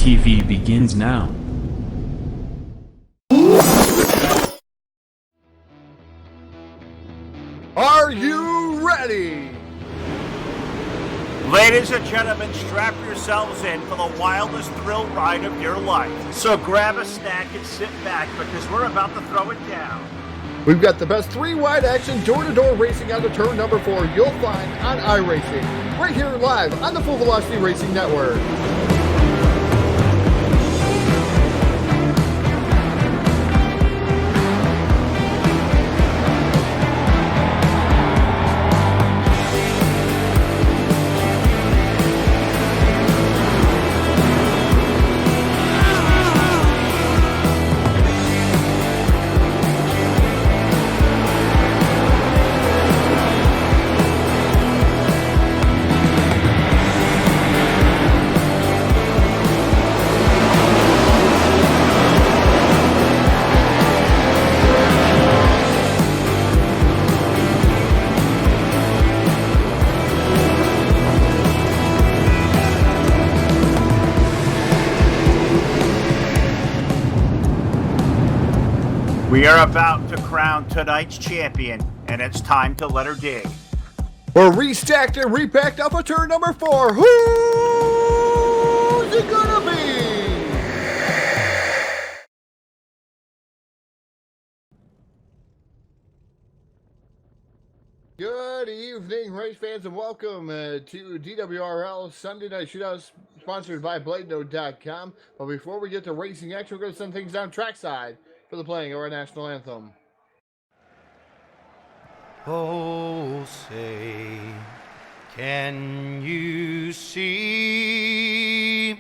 TV begins now. Are you ready? Ladies and gentlemen, strap yourselves in for the wildest thrill ride of your life. So grab a snack and sit back because we're about to throw it down. We've got the best three-wide action door-to-door racing on the turn number 4 you'll find on iRacing, right here live on the Full Velocity Racing Network. We are about to crown tonight's champion, and it's time to let her dig. We're restacked and repacked up for turn number 4. Who's it gonna be? Good evening, race fans, and welcome to DWRL Sunday Night Shootout, sponsored by BladeNote.com. But before we get to racing action, we're going to send things down trackside for the playing of our national anthem. Oh, say, can you see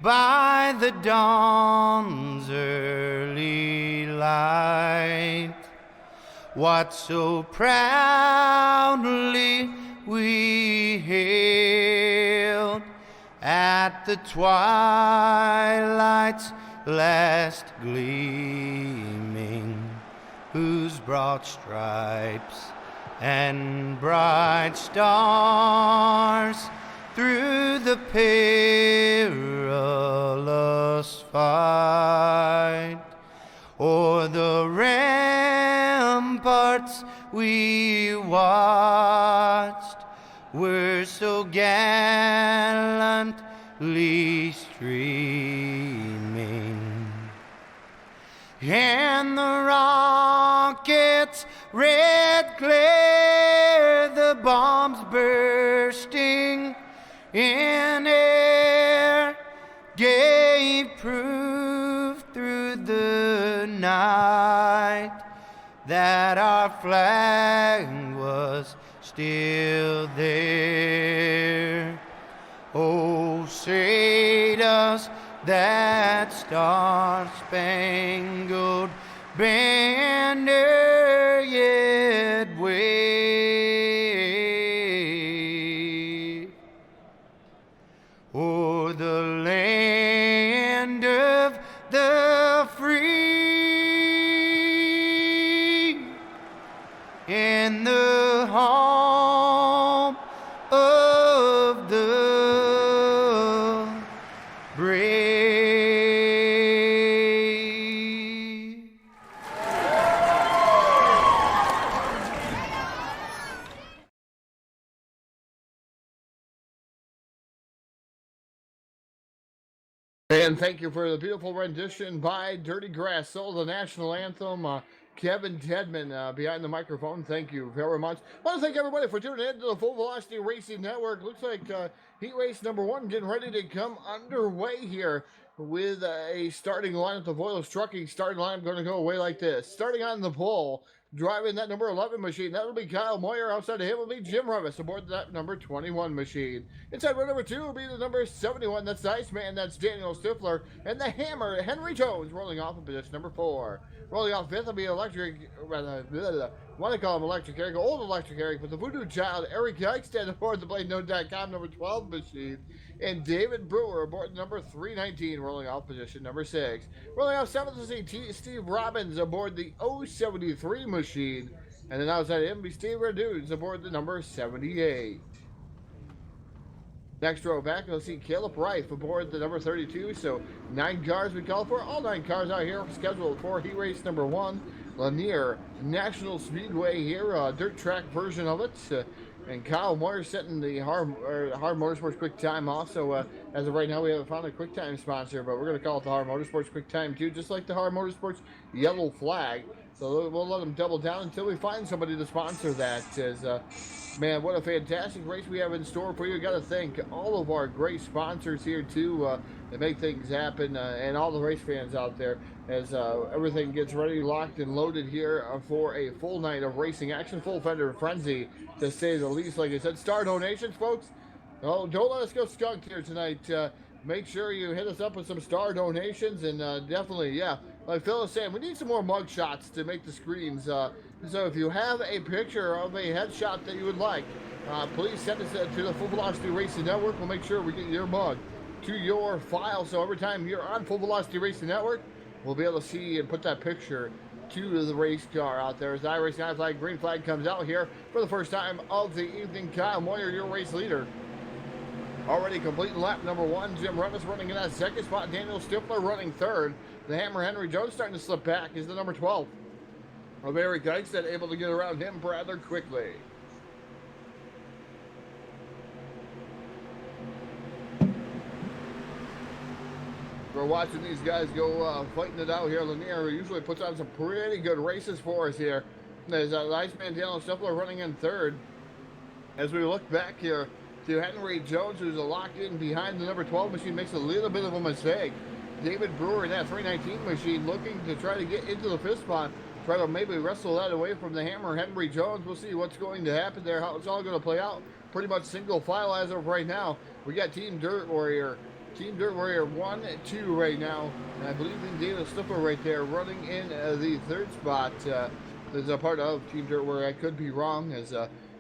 by the dawn's early light what so proudly we hailed at the twilight's last gleaming, whose broad stripes and bright stars through the perilous fight o'er the ramparts we watched were so gallantly streaming, and the rockets' red glare, the bombs bursting in air, gave proof through the night that our flag was still there. Oh, say does that star-spangled banner yet wave o'er the land of the free and the home of the brave. And thank you for the beautiful rendition by Dirty Grass, Soul, the national anthem. Kevin Tedman behind the microphone. Thank you very much. I want to thank everybody for tuning in to the Full Velocity Racing Network. Looks like heat race number 1 getting ready to come underway here with a starting lineup. The Voiles Trucking starting lineup going to go away like this. Starting on the pole, driving that number 11 machine, that'll be Kyle Moyer. Outside of him will be Jim Revis aboard that number 21 machine. Inside row number 2 will be the number 71. That's the Iceman. That's Daniel Stifler. And the Hammer, Henry Jones, rolling off in position number 4. Rolling off 5th will be Electric, want to call him Electric Eric, old Electric Eric, but the Voodoo Child, Eric Eichstead aboard the BladeNote.com number 12 machine. And David Brewer aboard number 319, rolling off position number 6. Rolling off 7th will see Steve Robbins aboard the 073 machine. And then outside of him will be Steve Redudes aboard the number 78. Next row back, you'll see Caleb Reif aboard the number 32. So 9 cars we call for. All 9 cars out here scheduled for heat race number 1. Lanier National Speedway here, dirt track version of it. And Kyle Moyer setting the Hard Motorsports Quick Time off. So as of right now, we haven't found a Quick Time sponsor, but we're going to call it the Hard Motorsports Quick Time too, just like the Hard Motorsports Yellow Flag. So we'll let them double down until we find somebody to sponsor that. As man, what a fantastic race we have in store for you. Got to thank all of our great sponsors here too that make things happen, and all the race fans out there as everything gets ready, locked and loaded here for a full night of racing action, full fender frenzy to say the least. Like I said, star donations, folks. Oh, don't let us go skunked here tonight. Make sure you hit us up with some star donations, and definitely, yeah, like Phil is saying, we need some more mug shots to make the screens. So if you have a picture of a headshot that you would like, please send us to the Full Velocity Racing Network. We'll make sure we get your mug to your file. So every time you're on Full Velocity Racing Network, we'll be able to see and put that picture to the race car out there. As the iRacing flag, green flag comes out here for the first time of the evening. Kyle Moyer, your race leader. Already completing lap number 1. Jim Revis running in that second spot. Daniel Stifler running third. The Hammer Henry Jones starting to slip back is the number 12. Of Eric Eichstead able to get around him rather quickly. We're watching these guys go fighting it out here. Lanier usually puts on some pretty good races for us here. There's Iceman Daniel Stifler running in third. As we look back here to Henry Jones, who's locked in behind the number 12 machine, makes a little bit of a mistake. David Brewer in that 319 machine looking to try to get into the fifth spot, try to maybe wrestle that away from the Hammer Henry Jones. We'll see what's going to happen there, how it's all going to play out. Pretty much single file as of right now. We got Team Dirt Warrior 1 and 2 right now, and I believe in Daniel Stifler right there running in the third spot. There's a part of Team Dirt Warrior. I could be wrong, as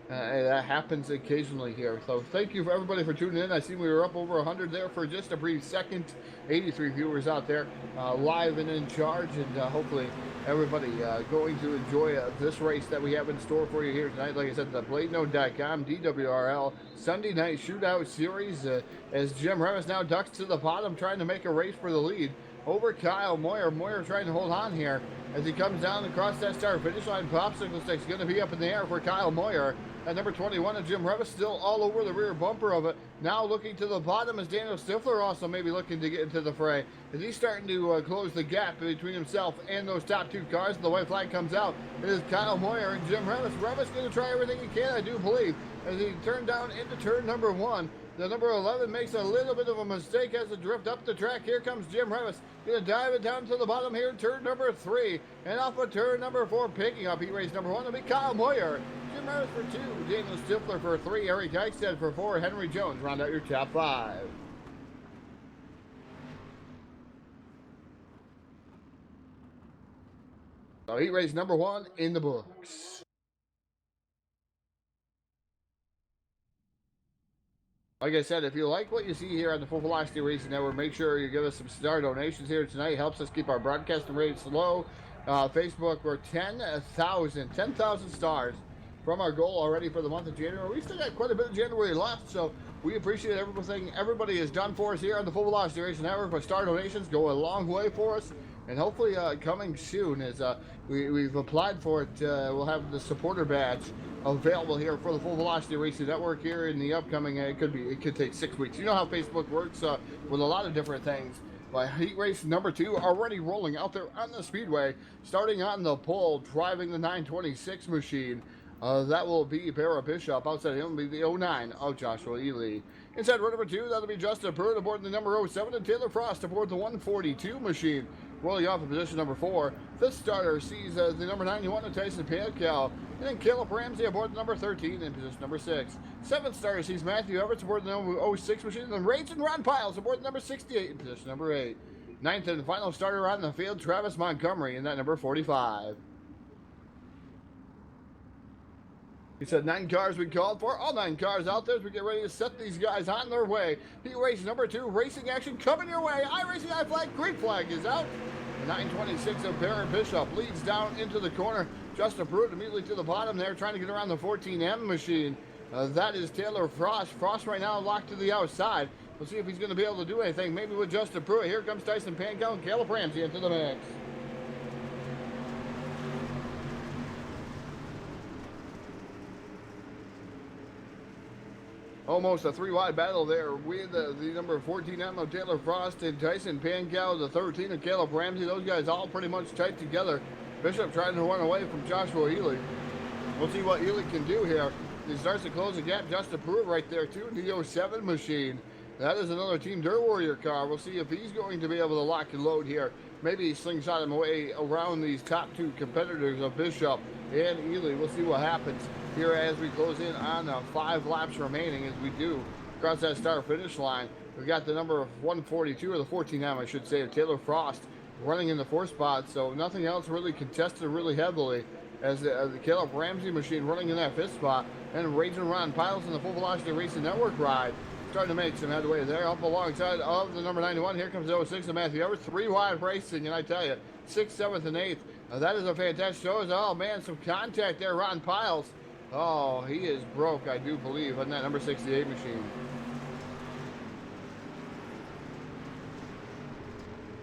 that happens occasionally here. So thank you for everybody for tuning in. I see we were up over 100 there for just a brief second. 83 viewers out there live and in charge, and hopefully everybody going to enjoy this race that we have in store for you here tonight. Like I said, the BladeNote.com DWRL Sunday Night Shootout Series as Jim Revis now ducks to the bottom trying to make a race for the lead over Kyle Moyer. Moyer trying to hold on here as he comes down across that start finish line. Popsicle stick's going to be up in the air for Kyle Moyer. At number 21 of Jim Revis still all over the rear bumper of it. Now looking to the bottom is Daniel Stifler also maybe looking to get into the fray. As he's starting to close the gap between himself and those top 2 cars. The white flag comes out. It is Kyle Moyer and Jim Revis. Revis going to try everything he can, I do believe, as he turned down into turn number 1. The number 11 makes a little bit of a mistake as it drift up the track. Here comes Jim Revis. Going to dive it down to the bottom here. Turn number 3. And off of turn number 4, picking up heat race number 1 will be Kyle Moyer. Jim Revis for 2. Daniel Stifler for 3. Eric Eichstead for 4. Henry Jones round out your top 5. So heat race number 1 in the books. Like I said, if you like what you see here on the Full Velocity Racing Network, make sure you give us some star donations here tonight. Helps us keep our broadcasting rates low. Facebook, we're 10,000 stars from our goal already for the month of January. We still got quite a bit of January left, so we appreciate everything everybody has done for us here on the Full Velocity Racing Network. But star donations go a long way for us, and hopefully coming soon as we've applied for it. We'll have the supporter badge available here for the Full Velocity Racing Network here in the upcoming. It could take 6 weeks. You know how Facebook works with a lot of different things. But heat race number 2 already rolling out there on the speedway, starting on the pole, driving the 926 machine. That will be Barra Bishop. Outside him will be the 09 of Joshua Ely. Inside row number 2, that'll be Justin Pruitt aboard the number 07, and Taylor Frost aboard the 142 machine. Rolling off in position number 4. Fifth starter sees the number 91 of Tyson Pankow. And then Caleb Ramsey aboard the number 13 in position number 6. Seventh starter sees Matthew Everett aboard the number 06 machine. And then Rage and Ron Piles aboard the number 68 in position number 8. Ninth and final starter on the field, Travis Montgomery in that number 45. He said 9 cars we called for. All 9 cars out there as we get ready to set these guys on their way. Heat race number 2, racing action coming your way. iRacing I flag, green flag is out. The 926 of Barrett Bishop leads down into the corner. Justin Pruitt immediately to the bottom there, trying to get around the 14M machine. That is Taylor Frost. Frost right now locked to the outside. We'll see if he's going to be able to do anything. Maybe with Justin Pruitt. Here comes Tyson Pankow and Caleb Ramsey into the mix. Almost a three-wide battle there with the number 14 of Taylor Frost and Tyson Pankow, the 13 of Caleb Ramsey. Those guys all pretty much tight together. Bishop trying to run away from Joshua Ely. We'll see what Ely can do here. He starts to close the gap. Justin Pruitt right there too. The 07 machine. That is another Team Dirt Warrior car. We'll see if he's going to be able to lock and load here. Maybe slingshot him away around these top two competitors of Bishop and Ely. We'll see what happens here as we close in on 5 laps remaining as we do cross that start finish line. We've got the number of 142 or the 14M, I should say, of Taylor Frost running in the 4th spot. So nothing else really contested really heavily as the Caleb Ramsey machine running in that 5th spot, and Raging Ron Piles in the Full Velocity Racing Network ride starting to make some headway there up alongside of the number 91. Here comes the 06 of Matthew Evers. 3 wide racing, and I tell you, 6th, 7th, and 8th. That is a fantastic show. Oh man, some contact there, Ron Piles. Oh, he is broke, I do believe, on that number 68 machine.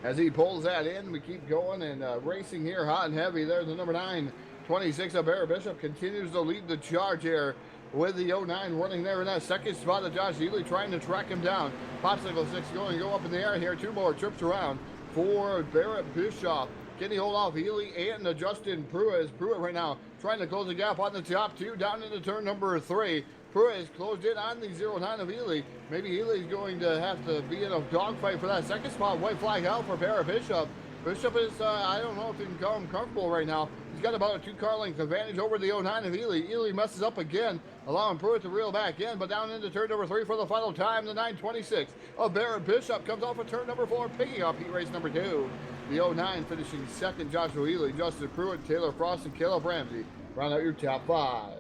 As he pulls that in, we keep going and racing here hot and heavy. There's the number 9, 26 of Barrett Bishop continues to lead the charge here with the 09 running there in that 2nd spot of Josh Ely trying to track him down. Popsicle 6 going to go up in the air here. 2 more trips around for Barrett Bishop. Can he hold off Ely and Justin Pruitt? Pruitt right now trying to close the gap on the top 2 down into turn number 3. Pruitt is closed in on the 09 of Ely. Maybe Ely's going to have to be in a dogfight for that 2nd spot. White flag out for Barrett Bishop. Bishop is, I don't know if he can come comfortable right now. He's got about a 2-car length advantage over the 09 of Ely. Ely messes up again, allowing Pruitt to reel back in, but down into turn number 3 for the final time. The 926 of Barrett Bishop comes off of turn number 4, picking up heat race number 2. The 09 finishing 2nd, Joshua Ely, Justin Pruitt, Taylor Frost, and Caleb Ramsey. Round out your top 5.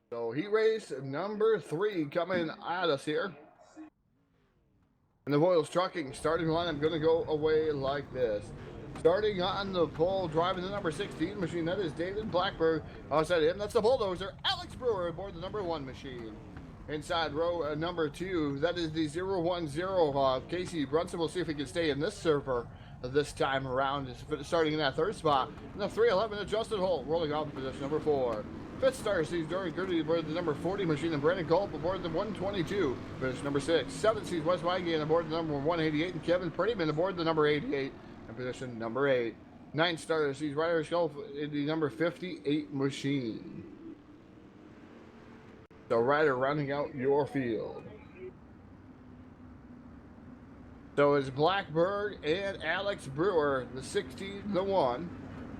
So heat race number 3 coming at us here. And the Voyles Trucking starting line, I'm going to go away like this. Starting on the pole, driving the number 16 machine, that is David Blackburn. Outside of him, that's the bulldozer, Alex Brewer aboard the number 1 machine. Inside row number 2, that is the 010 Casey Brunson. We'll see if he can stay in this server this time around. Starting in that 3rd spot. And the 311 of Justin Holt rolling off position number 4. 5th star sees Dory Gertie aboard the number 40 machine, and Brandon Culp aboard the 122, position number 6. 7th sees Wes Wygant aboard the number 188, and Kevin Prettyman aboard the number 88, and position number 8. 9th star sees Ryder Shelf in the number 58 machine. So Ryder rounding out your field. So it's Blackburn and Alex Brewer, the 16, the 1.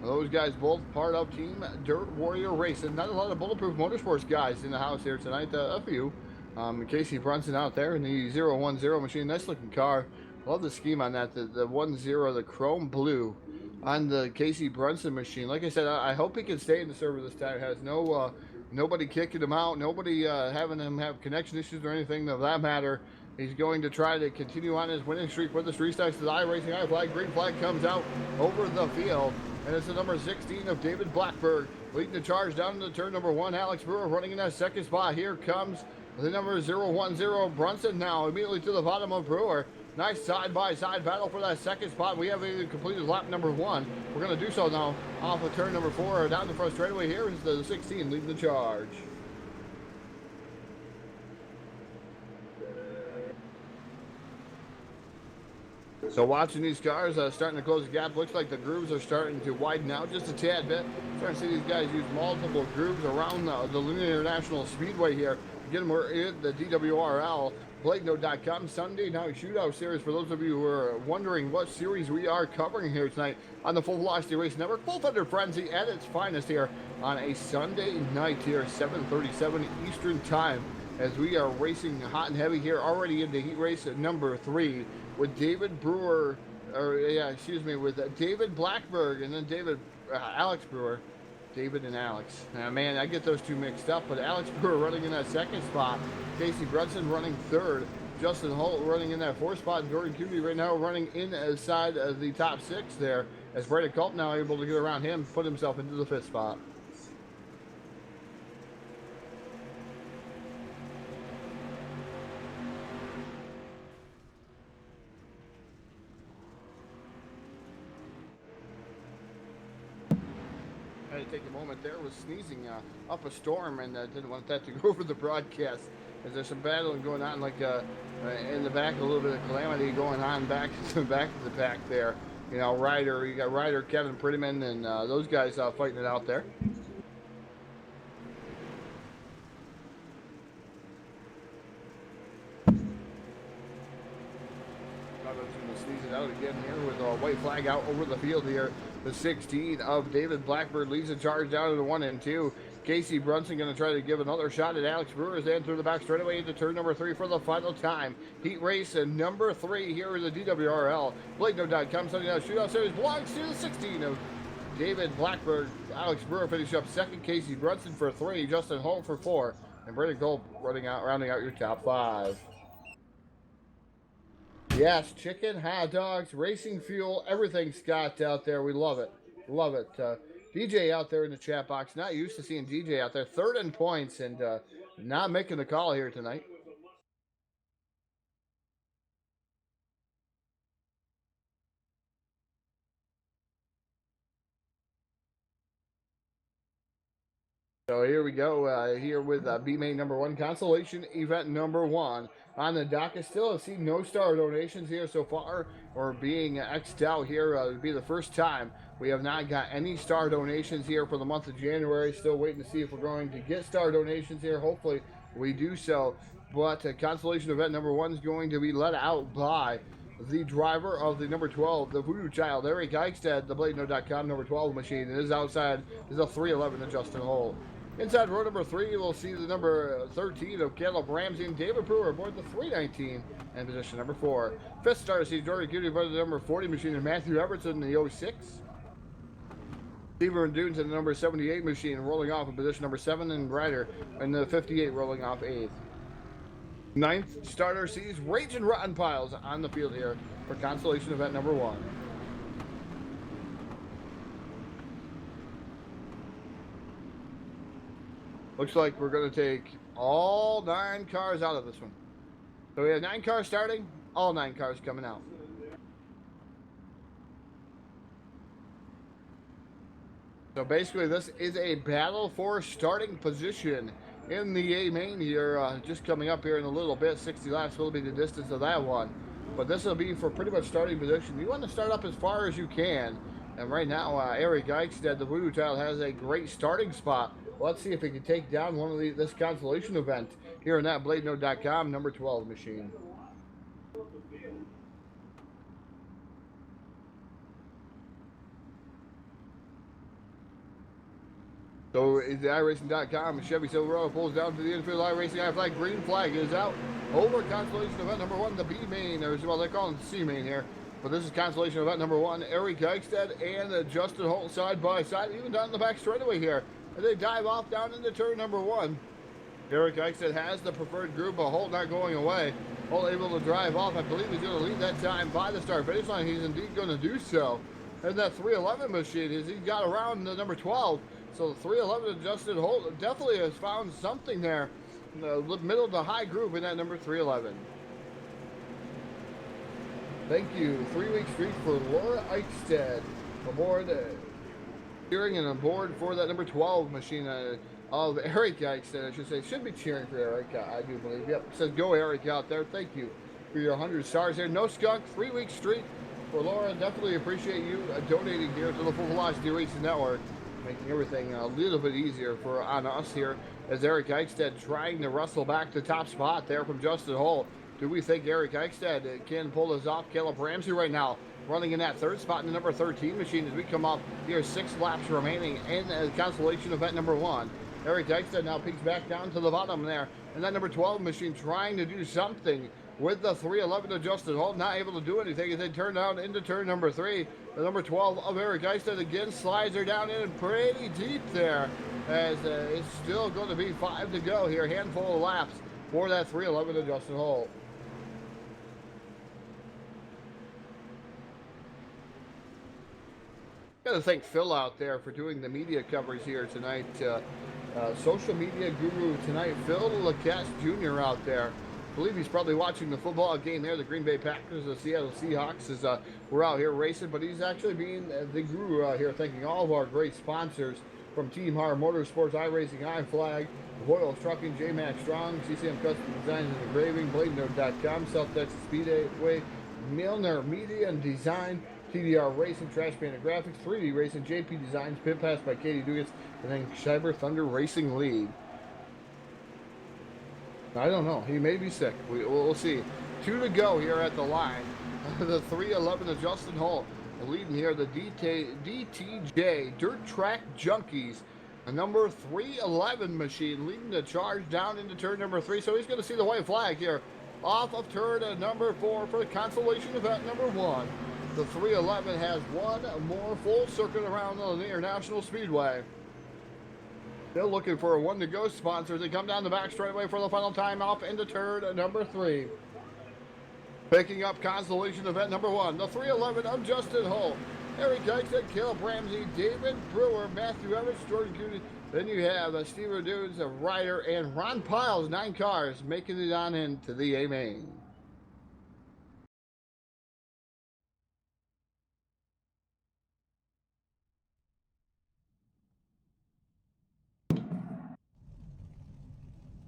Those guys both part of Team Dirt Warrior Racing. Not a lot of Bulletproof Motorsports guys in the house here tonight. A few. Casey Brunson out there in the 010 machine. Nice looking car. Love the scheme on that. The 10, the chrome blue on the Casey Brunson machine. Like I said, I hope he can stay in the server this time. Has no nobody kicking him out. Nobody having him have connection issues or anything of that matter. He's going to try to continue on his winning streak with the Street Stacks to the iRacing I flag. Green flag comes out over the field. And it's the number 16 of David Blackburn leading the charge down into turn number 1. Alex Brewer running in that 2nd spot. Here comes the number 010 Brunson now immediately to the bottom of Brewer. Nice side-by-side battle for that 2nd spot. We haven't even completed lap number 1. We're going to do so now off of turn number 4. Down the front straightaway here is the 16 leading the charge. So watching these cars starting to close the gap, looks like the grooves are starting to widen out just a tad bit. Starting to see these guys use multiple grooves around the Lanier Speedway here. Again, we're in the DWRL, BladeNote.com Sunday Night Shootout Series. For those of you who are wondering what series we are covering here tonight on the Full Velocity Race Network, Full Thunder Frenzy at its finest here on a Sunday night here, 7:37 Eastern Time, as we are racing hot and heavy here, already into heat race number 3 with David Brewer, with David Blackburn and then Alex Brewer. David and Alex. Man, I get those two mixed up, but Alex Brewer running in that 2nd spot. Casey Brunson running 3rd. Justin Holt running in that 4th spot, and Jordan Cutie right now running inside the top 6 there, as Brandon Culp now able to get around him, put himself into the 5th spot. I had to take a moment there, was sneezing up a storm, and didn't want that to go over the broadcast, as there's some battling going on, like in the back, a little bit of calamity going on back to the back of the pack there. You know, you got Ryder, Kevin Prettyman, and those guys fighting it out there. Sneeze it out again here with a white flag out over the field here. The 16 of David Blackbird leads the charge down to the 1 and 2. Casey Brunson going to try to give another shot at Alex Brewer, and through the back straightaway into turn number 3 for the final time. Heat race number 3 here in the DWRL. BlakeNote.com Sunday Night Shootout Series belongs to the 16 of David Blackbird. Alex Brewer finished up 2nd. Casey Brunson for 3. Justin Holt for 4. And Brandon Gold rounding out your top 5. Yes, chicken, hot dogs, racing fuel, everything, Scott, out there. We love it. Love it. DJ out there in the chat box. Not used to seeing DJ out there. 3rd in points and not making the call here tonight. So here we go, here with B-Main number 1, consolation event number 1. On the docket, still have seen no star donations here so far, or being X'd out here. It would be the first time we have not got any star donations here for the month of January. Still waiting to see if we're going to get star donations here. Hopefully we do so. But consolation event number 1 is going to be let out by the driver of the number 12, the Voodoo Child, Eric Eichstead, the BladeNote.com number 12 machine. And his outside is a 311 of Justin Holt. Inside row number 3, we'll see the number 13 of Caleb Ramsey and David Brewer aboard the 319 and position number 4. 5th starter sees Jordan Cutie aboard the number 40 machine and Matthew Everton in the 06. Stephen Dunes in the number 78 machine rolling off in position number 7, and Ryder in the 58 rolling off 8th. 9th starter sees Raging Rotten Piles on the field here for consolation event number 1. Looks like we're going to take all 9 cars out of this one. So we have 9 cars starting, all 9 cars coming out. So basically this is a battle for starting position in the A main here, just coming up here in a little bit. 60 laps will be the distance of that one. But this will be for pretty much starting position. You want to start up as far as you can. And right now, Eric Eichstead, the Voodoo Child, has a great starting spot. Let's see if he can take down one of this consolation event here in that BladeNote.com number 12 machine. So is the iRacing.com. Chevy Silverado pulls down to the infield. iRacing I flag, green flag is out over consolation event number 1, the B main, or well, they call it C main here. But this is consolation event number 1. Eric Eichstead and Justin Holt side by side, even down the back straightaway here. And they dive off down into turn number 1. Eric Eichstead has the preferred group, but Holt not going away. Holt able to drive off. I believe he's going to lead that time by the start finish line. He's indeed going to do so. And that 311 machine is he got around the number 12. So the 311 Justin Holt definitely has found something there in the middle to high group in that number 311. Thank you. 3-week streak for Laura Eichstead aboard. Cheering and aboard for that number 12 machine of Eric Eichstead, I should say. Should be cheering for Eric, I do believe. Yep, says go Eric out there. Thank you for your 100 stars here. No skunk, 3-week streak for Laura. Definitely appreciate you donating here to the Full Velocity Racing Network, making everything a little bit easier on us here, as Eric Eichstead trying to wrestle back the top spot there from Justin Holt. Do we think Eric Eichstead can pull this off? Caleb Ramsey right now running in that 3rd spot in the number 13 machine as we come up here. 6 laps remaining in consolation event number 1. Eric Eichstead now peeks back down to the bottom there, and that number 12 machine trying to do something with the 311 of Justin Holt, not able to do anything as they turn down into turn number 3. The number 12 of Eric Eichstead again slides her down in pretty deep there, as it's still going to be 5 to go here. Handful of laps for that 311 of Justin Holt. Got to thank Phil out there for doing the media coverage here tonight. Social media guru tonight, Phil Lacasse Jr. out there. I believe he's probably watching the football game there. The Green Bay Packers, the Seattle Seahawks, is we're out here racing, but he's actually being the guru out here, thanking all of our great sponsors from Team Har Motorsports, iRacing, iFlag, Royal Trucking, J-Max Strong, CCM Custom Designs and Engraving, BladeNerd.com, South Texas Speedway, Milner Media and Design, TDR Racing, Trash Panda Graphics, 3D Racing, JP Designs, Pit Pass by Katie Dugas, and then Cyber Thunder Racing League. I don't know. He may be sick. We'll see. 2 to go here at the line. The 311 of Justin Hull leading here. The DTJ Dirt Track Junkies. A number 311 machine leading the charge down into turn number 3. So he's going to see the white flag here off of turn number 4 for the consolation event number 1. The 311 has one more full circuit around the Lanier National Speedway. Still looking for a 1 to go sponsor. They come down the back straightaway for the final time off into turn number 3. Picking up consolation event number 1. The 311 of Justin Hull, Eric Dykston, Caleb Ramsey, David Brewer, Matthew Evans, Jordan Cooney. Then you have Steve Dudes, Ryder, and Ron Piles, 9 cars making it on into the A main.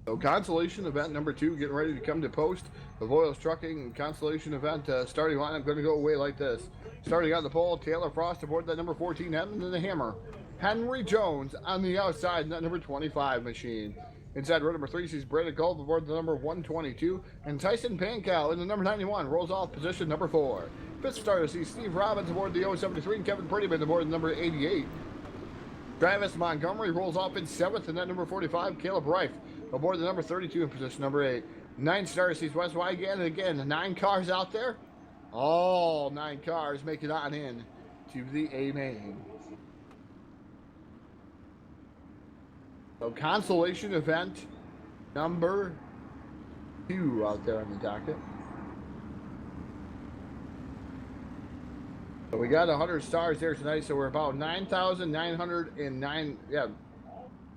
So consolation event number 2 getting ready to come to post. The Voyles Trucking consolation event starting line. I'm going to go away like this. Starting on the pole, Taylor Frost aboard that number 14 Edmund in the Hammer. Henry Jones on the outside in that number 25 machine. Inside row number 3 sees Brandon Golf aboard the number 122. And Tyson Pankow in the number 91 rolls off position number 4. Fifth starter sees Steve Robbins aboard the 073 and Kevin Prettyman aboard the number 88. Travis Montgomery rolls off in 7th in that number 45. Caleb Reif aboard the number 32 in position number 8. 9 starter sees Wes Wygan, and again, 9 cars out there. All 9 cars make it on in to the A main. So consolation event number 2 out there on the docket. So we got 100 stars there tonight, so we're about 9,909,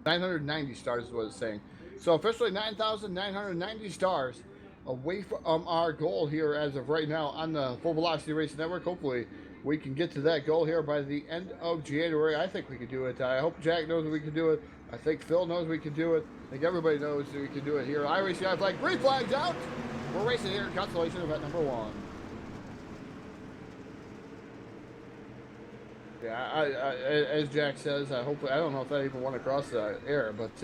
990 stars is what it's saying. So officially 9,990 stars away from our goal here as of right now on the Full Velocity Racing Network. Hopefully we can get to that goal here by the end of January. I think we can do it. I hope Jack knows we can do it. I think Phil knows we can do it. I think everybody knows that we can do it here. iRacing flag, green flags out. We're racing here in consolation event number 1. Yeah, as Jack says, hopefully, I don't know if that even went across the air, but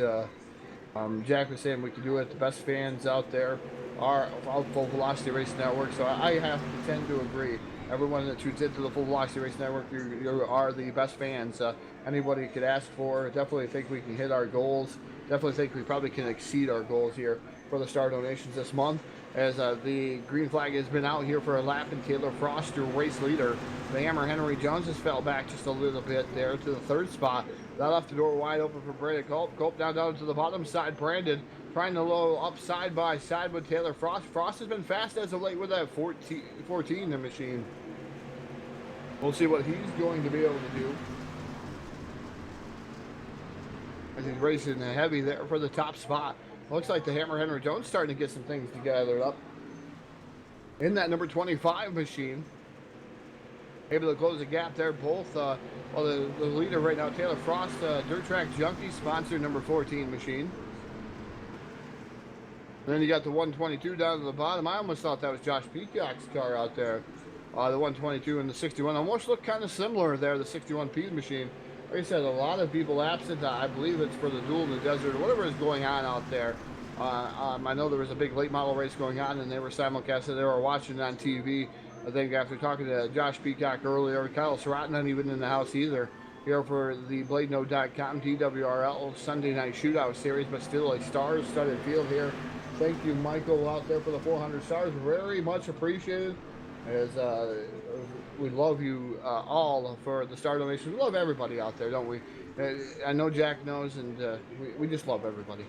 Jack was saying we can do it. The best fans out there are Full Velocity Racing Network, so I have to tend to agree. Everyone that tunes into the Full Velocity Racing Network, you are the best fans anybody could ask for. Definitely think we can hit our goals. Definitely think we probably can exceed our goals here for the star donations this month, as the green flag has been out here for a lap, and Taylor Frost, your race leader. The Hammer Henry Jones has fell back just a little bit there to the 3rd spot. That left the door wide open for Brandon Culp. Culp down to the bottom side. Brandon trying to low up side by side with Taylor Frost. Frost has been fast as of late with that 14 the machine. We'll see what he's going to be able to do. As he's racing heavy there for the top spot. Looks like the Hammer Henry Jones starting to get some things together up in that number 25 machine. Able to close the gap there. Both, well, the leader right now, Taylor Frost, Dirt Track Junkie, sponsor number 14 machine. And then you got the 122 down to the bottom. I almost thought that was Josh Peacock's car out there. The 122 and the 61 almost look kind of similar there, the 61P machine. Like I said, a lot of people absent. I believe it's for the Duel in the Desert or whatever is going on out there. I know there was a big late model race going on, and they were simulcasted. They were watching it on TV. I think after talking to Josh Peacock earlier, Kyle Surratt not even in the house either. Here for the BladeNode.com DWRL Sunday Night Shootout Series, but still a star-studded field here. Thank you, Michael, out there for the 400 stars. Very much appreciated. As we love you all for the star donations. We love everybody out there, don't we? I know Jack knows, and we just love everybody.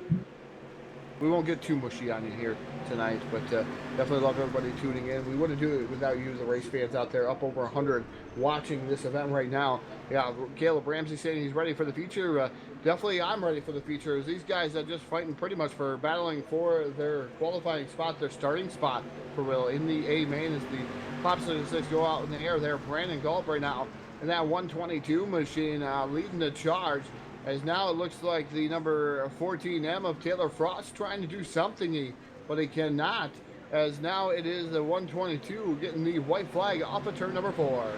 we won't get too mushy on you here tonight, but definitely love everybody tuning in. We wouldn't do it without you, the race fans out there, up over 100 watching this event right now. Yeah, Caleb Ramsey saying he's ready for the future. Definitely I'm ready for the future. As these guys are just fighting pretty much for battling for their qualifying spot, their starting spot, for real, in the A main as the Pops 6 go out in the air there. Brandon Gulp right now in that 122 machine leading the charge. As now it looks like the number 14M of Taylor Frost trying to do something, but he cannot. As now it is the 122 getting the white flag off of turn number 4.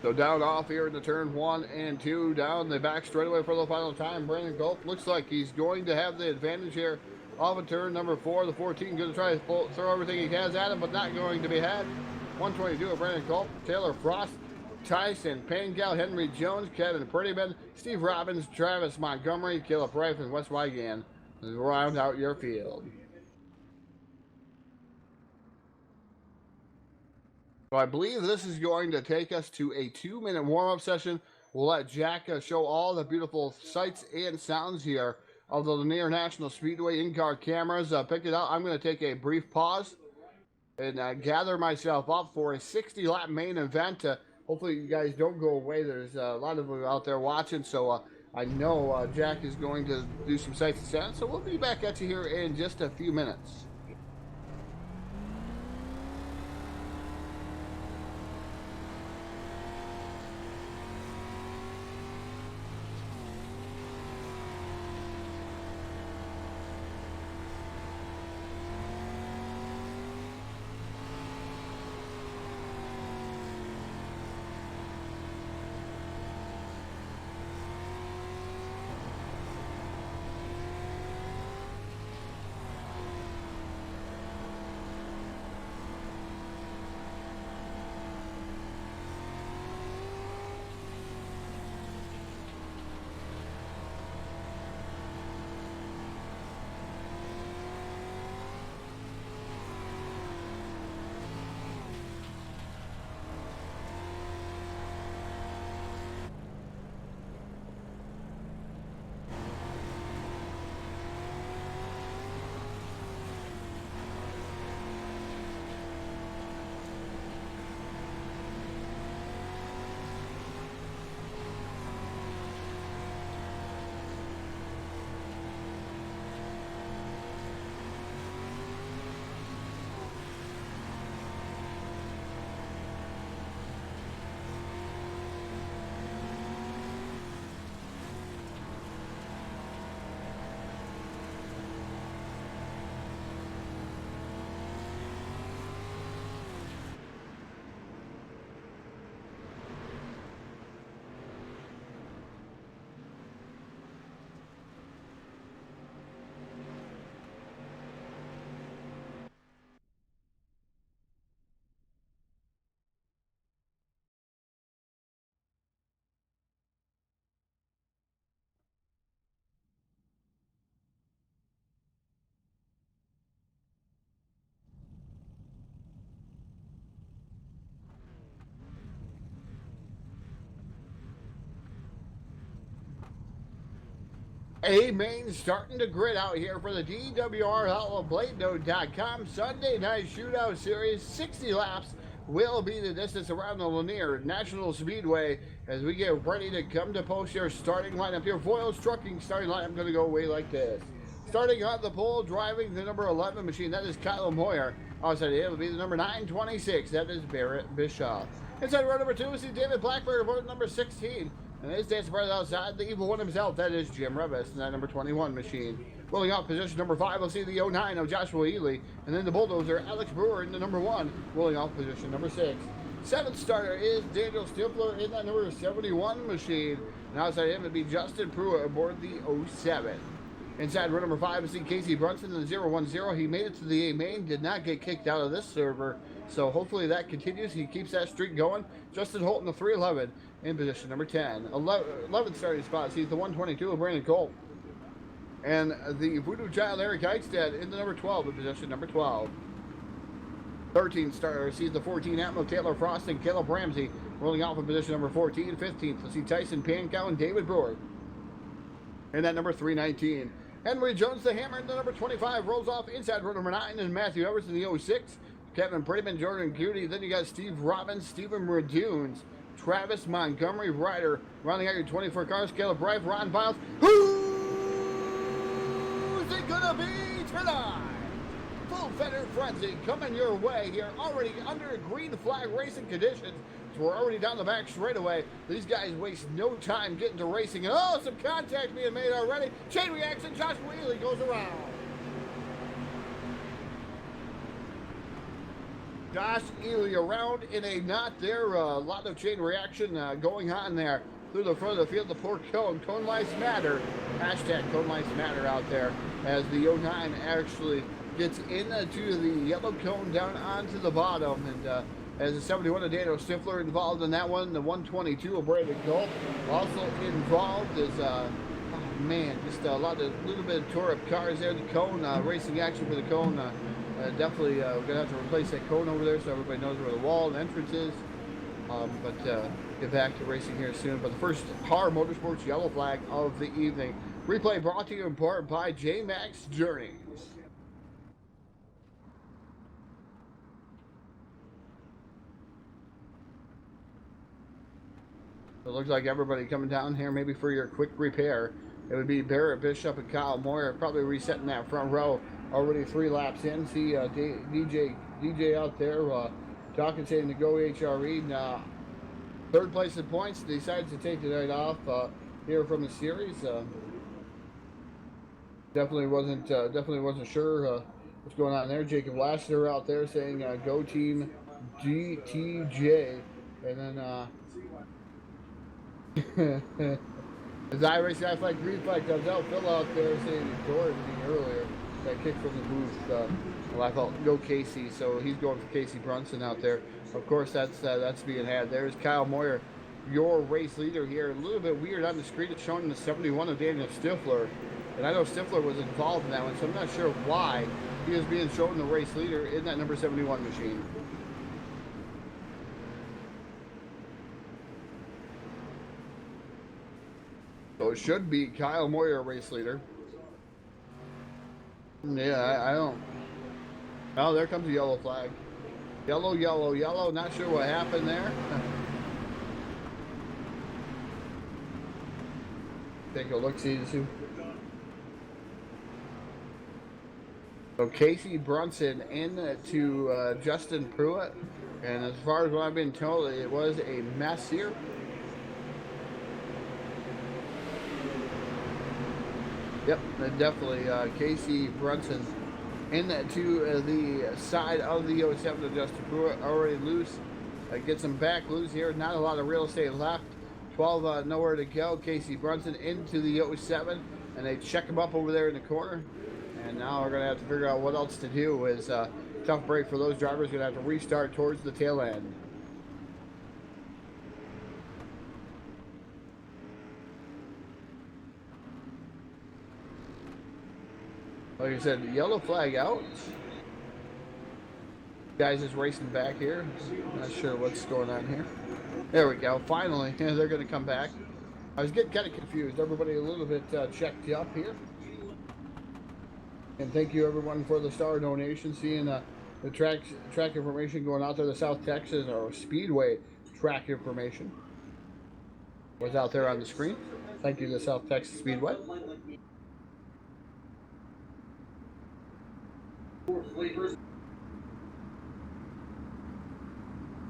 So down off here into turn 1 and 2, down the back straightaway for the final time. Brandon Gulp looks like he's going to have the advantage here off of turn number 4. The 14 going to try to throw everything he has at him, but not going to be had. 122 of Brandon Gulp, Taylor Frost, Tyson, Pangal, Henry Jones, Kevin Prettyman, Steve Robbins, Travis Montgomery, Caleb Rife, and Wes Wygan round out your field. So I believe this is going to take us to a 2-minute warm-up session. We'll let Jack show all the beautiful sights and sounds here of the Lanier National Speedway in-car cameras. Pick it up. I'm going to take a brief pause and gather myself up for a 60-lap main event. Hopefully you guys don't go away. There's a lot of you out there watching, so I know Jack is going to do some sights and sounds. So we'll be back at you here in just a few minutes. A main starting to grid out here for the DWRL BladeNode.com Sunday Night Shootout Series. 60 laps will be the distance around the Lanier National Speedway as we get ready to come to post your starting lineup. Your Voiles Trucking starting lineup going to go away like this. Starting on the pole, driving the number 11 machine, that is Kyle Moyer. Outside it will be the number 926, that is Barrett Bischoff. Inside row number 2, we see David Blackburn, vote number 16. And his dancing right outside, the evil one himself, that is Jim Revis, and that number 21 machine. Rolling off position number 5, we'll see the 09 of Joshua Ely, and then the bulldozer, Alex Brewer, in the number 1, rolling off position number 6. Seventh starter is Daniel Stifler in that number 71 machine, and outside him would be Justin Pruitt aboard the 07. Inside row number 5, we see Casey Brunson in the 010. He made it to the A main, did not get kicked out of this server, so hopefully that continues. He keeps that streak going. Justin Holt in the 311 in position number 10. 11th starting spot sees the 122 of Brandon Cole. And the Voodoo Child Eric Eichstead in the number 12 in position number 12. 13th starter sees the 14 Atmo Taylor Frost and Caleb Ramsey Rolling out from position number 14, 15th. Let's see Tyson Pankow and David Brewer. And that number 319. Henry Jones, the hammer, in the number 25, rolls off inside row number 9, and Matthew Evers in the 06. Kevin Prettyman, Jordan Cutie. Then you got Steve Robbins, Stephen Radunes, Travis Montgomery Ryder. Rounding out your 24 cars, Caleb Rife, Ron Biles. Who's it gonna be tonight? Full Fender Frenzy coming your way here, already under green flag racing conditions. So we're already down the back straightaway. These guys waste no time getting to racing. And oh, some contact being made already. Chain reaction, Josh Wheatley goes around. Josh Ely around in a knot there. A lot of chain reaction going on there through the front of the field. The poor cone. Cone lives matter. Hashtag cone lives matter out there as the 09 actually gets into the yellow cone down onto the bottom. And as the 71 of Daniel Stifler involved in that one. The 122 of Brandon Gulf also involved is, oh man, just a little bit of tore up cars there. The cone, racing action for the cone. Definitely we're going to have to replace that cone over there so everybody knows where the wall and entrance is. But get back to racing here soon. But the first Har Motorsports yellow flag of the evening. Replay brought to you in part by J-Max Journeys. It looks like everybody coming down here maybe for your quick repair. It would be Barrett Bishop and Kyle Moyer probably resetting that front row. Already 3 laps in. See DJ out there talking, saying to go HRE. Third place in points. Decides to take the night off here from the series. Definitely wasn't sure what's going on there. Jacob Lassiter out there saying go team GTJ, and then as I race guy flag green flag comes out, Phil out there saying ignore everything earlier. That kick from the booth. Well, I thought go Casey, so he's going for Casey Brunson out there. Of course, that's being had. There's Kyle Moyer, your race leader here. A little bit weird on the screen. It's showing the 71 of Daniel Stifler, and I know Stifler was involved in that one, so I'm not sure why he is being shown the race leader in that number 71 machine. So it should be Kyle Moyer, race leader. Yeah, I don't. Oh, there comes the yellow flag. Yellow, yellow, yellow. Not sure what happened there. Take a look, see. So Casey Brunson into Justin Pruitt. And as far as what I've been told, it was a mess here. Yep, definitely Casey Brunson into the side of the 07 of Justin Pruitt, already loose. Gets him back loose here. Not a lot of real estate left. 12 nowhere to go. Casey Brunson into the 07, and they check him up over there in the corner. And now we're going to have to figure out what else to do. Is tough break for those drivers. Going to have to restart towards the tail end. Like I said, yellow flag out. Guys is racing back here. Not sure what's going on here. There we go. Finally, they're going to come back. I was getting kind of confused. Everybody a little bit checked up here. And thank you everyone for the star donation. Seeing the track information going out there. The South Texas or Speedway track information was out there on the screen. Thank you to South Texas Speedway.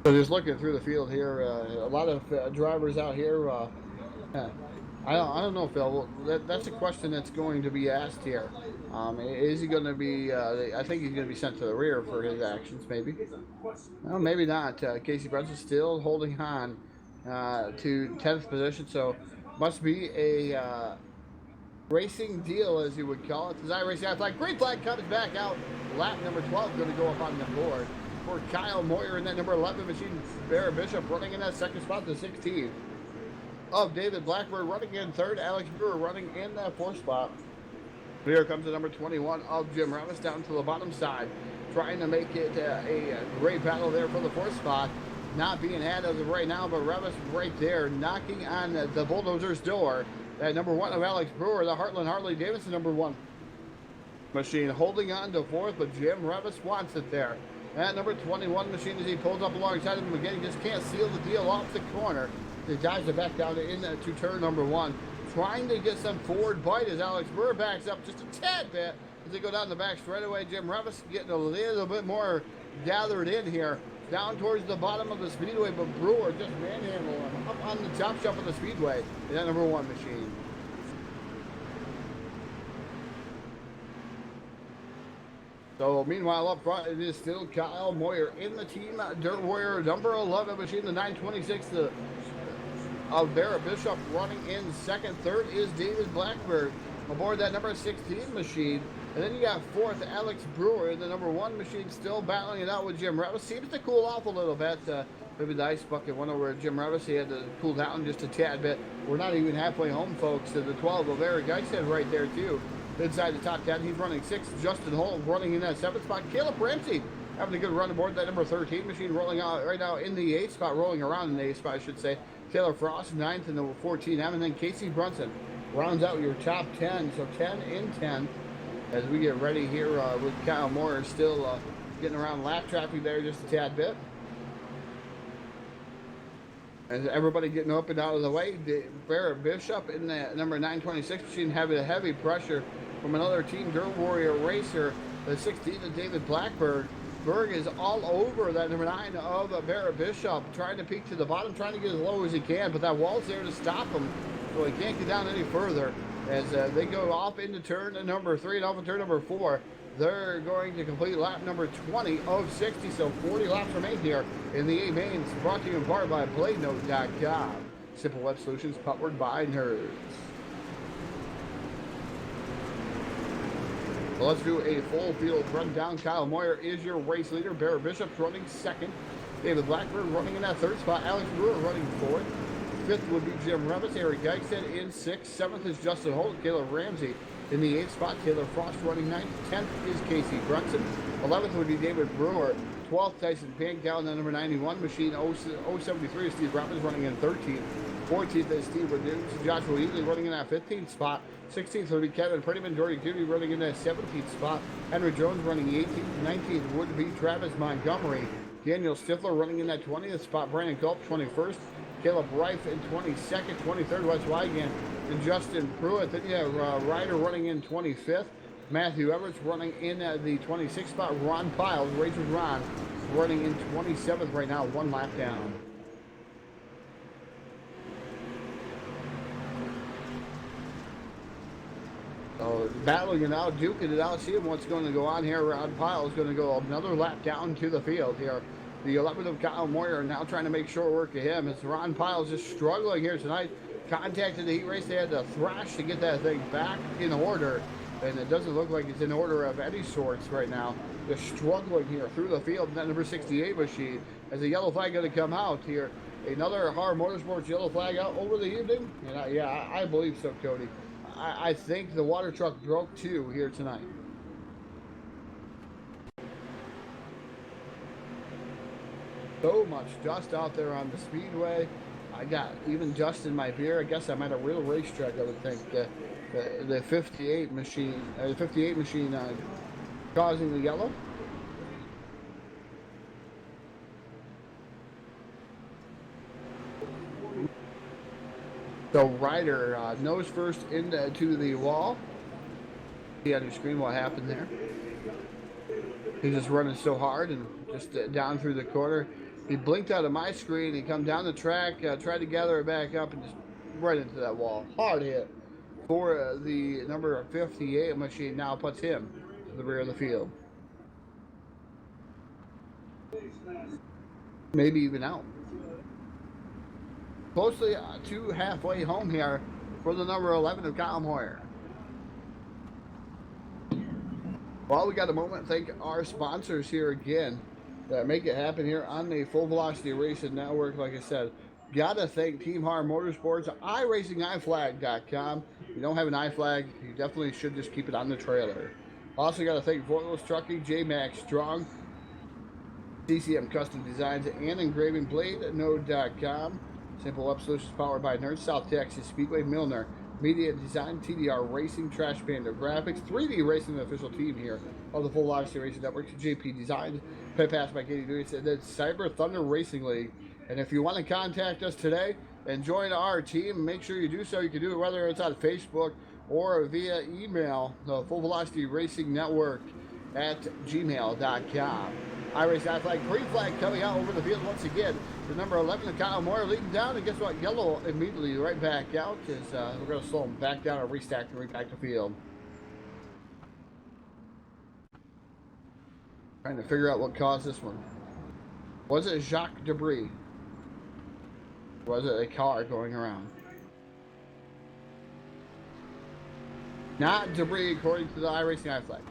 So just looking through the field here, a lot of drivers out here. I don't know, Phil. That's a question that's going to be asked here. Is he going to be? I think he's going to be sent to the rear for his actions, maybe. Well, maybe not. Casey Brunson still holding on to 10th position, so must be a racing deal, as you would call it. Design racing flag. Green flag comes back out. Lap number 12 going to go up on the board for Kyle Moyer in that number 11 machine. Barrett Bishop running in that second spot, the 16th of David Blackburn running in third. Alex Brewer running in that fourth spot. Here comes the number 21 of Jim Ravis down to the bottom side, trying to make it a great battle there for the fourth spot. not being had as of right now, but Revis right there knocking on the Bulldozer's door. That number 1 of Alex Brewer, the Heartland Harley Davidson number 1 machine, holding on to 4th, but Jim Revis wants it there. That number 21 machine, as he pulls up alongside him again, he just can't seal the deal off the corner. He dives it back down into turn number 1, trying to get some forward bite as Alex Brewer backs up just a tad bit as they go down the back straightaway. Jim Revis getting a little bit more gathered in here, down towards the bottom of the speedway, but Brewer just manhandling him up on the top shelf of the speedway in that number 1 machine. So meanwhile up front it is still Kyle Moyer in the team Dirt Warrior number 11 machine, the 926 of Barrett Bishop running in second. Third is David Blackbird aboard that number 16 machine. And then you got 4th, Alex Brewer in the number 1 machine, still battling it out with Jim Revis. Seems to cool off a little bit. Maybe the ice bucket went over Jim Revis. He had to cool down just a tad bit. We're not even halfway home, folks, to the 12 of Eric Geisted right there, too. Inside the top 10, he's running 6th. Justin Holt running in that 7th spot. Caleb Ramsey having a good run aboard that number 13 machine, rolling out right now in the 8th spot, rolling around in the 8th spot, I should say. Taylor Frost, 9th in the 14M, and then Casey Brunson rounds out your top 10. So 10 in 10. As we get ready here with Kyle Moore still getting around lap traffic there just a tad bit. As everybody getting up and out of the way, Barrett Bishop in the number 926 machine having a heavy pressure from another Team Dirt Warrior racer, the 16th of David Blackbird. Berg is all over that number 9 of Barrett Bishop, trying to peek to the bottom, trying to get as low as he can, but that wall's there to stop him, so he can't get down any further. As they go off into turn number 3 and off in turn number 4, they're going to complete lap number 20 of 60, so 40 laps remain here in the A mains, brought to you in part by BladeNote.com. Simple web solutions powered by nerds. So let's do a full field rundown. Kyle Moyer is your race leader. Barrett Bishop's running 2nd. David Blackburn running in that 3rd spot. Alex Brewer running 4th. 5th would be Jim Revis. Eric Geisted in 6th. 7th is Justin Holt. Caleb Ramsey in the 8th spot. Taylor Frost running 9th. 10th is Casey Brunson. 11th would be David Brewer. 12th, Tyson Pankow in the number 91 machine. 073 is Steve Robbins running in 13th. 14th is Steve Reduce. Joshua Easley running in that 15th spot. 16th would be Kevin Prettyman. Jordy Judy running in that 17th spot. Henry Jones running 18th. 19th would be Travis Montgomery. Daniel Stifler running in that 20th spot. Brandon Culp 21st. Caleb Reif in 22nd. 23rd, Wes Wygan and Justin Pruitt. Then you have Ryder running in 25th. Matthew Everett running in the 26th spot. Ron Piles, Racers Ron, running in 27th right now, 1 lap down. So battling it out, duking it out, seeing what's going to go on here. Ron Piles is going to go another lap down to the field here. The 11th of Kyle Moyer now trying to make short work of him. As Ron Piles is struggling here tonight. Contacted the heat race. They had to thrash to get that thing back in order. And it doesn't look like it's in order of any sorts right now. They're struggling here through the field in that number 68 machine. As the yellow flag going to come out here. Another Har Motorsports yellow flag out over the evening. And I believe so, Cody. I think the water truck broke too here tonight. So much dust out there on the speedway. I got even dust in my beer. I guess I'm at a real racetrack, I would think. The 58 machine, causing the yellow. So Ryder nose first into the wall. See on your screen what happened there. He's just running so hard and just down through the corner. He blinked out of my screen. He come down the track, tried to gather it back up, and just right into that wall. Hard hit for the number 58 machine. Now puts him to the rear of the field. Maybe even out. Closely to halfway home here for the number 11 of Kyle Moyer. While we got a moment, thank our sponsors here again that make it happen here on the Full Velocity Racing Network. Like I said, gotta thank Team Har Motorsports, iRacingIFlag.com. If you don't have an iFlag, you definitely should just keep it on the trailer. Also gotta thank Fort Lewis Trucking, J Max Strong, CCM Custom Designs and Engraving, BladeNode.com. Simple Web Solutions powered by Nerds, South Texas Speedway, Milner, Media Design, TDR Racing, Trash Panda Graphics, 3D Racing, the official team here of the Full Velocity Racing Network, JP Designs, Pit Pass by Katie Dewey, and then Cyber Thunder Racing League. And if you want to contact us today and join our team, make sure you do so. You can do it whether it's on Facebook or via email, the Full Velocity Racing Network at gmail.com. iRacing flag, green flag coming out over the field once again. The number 11, Kyle Moore, leading down, and guess what? Yellow immediately right back out as we're going to slow him back down and restack and repack the field. Trying to figure out what caused this one. Was it Jacques debris? Was it a car going around? Not debris according to the iRacing flag.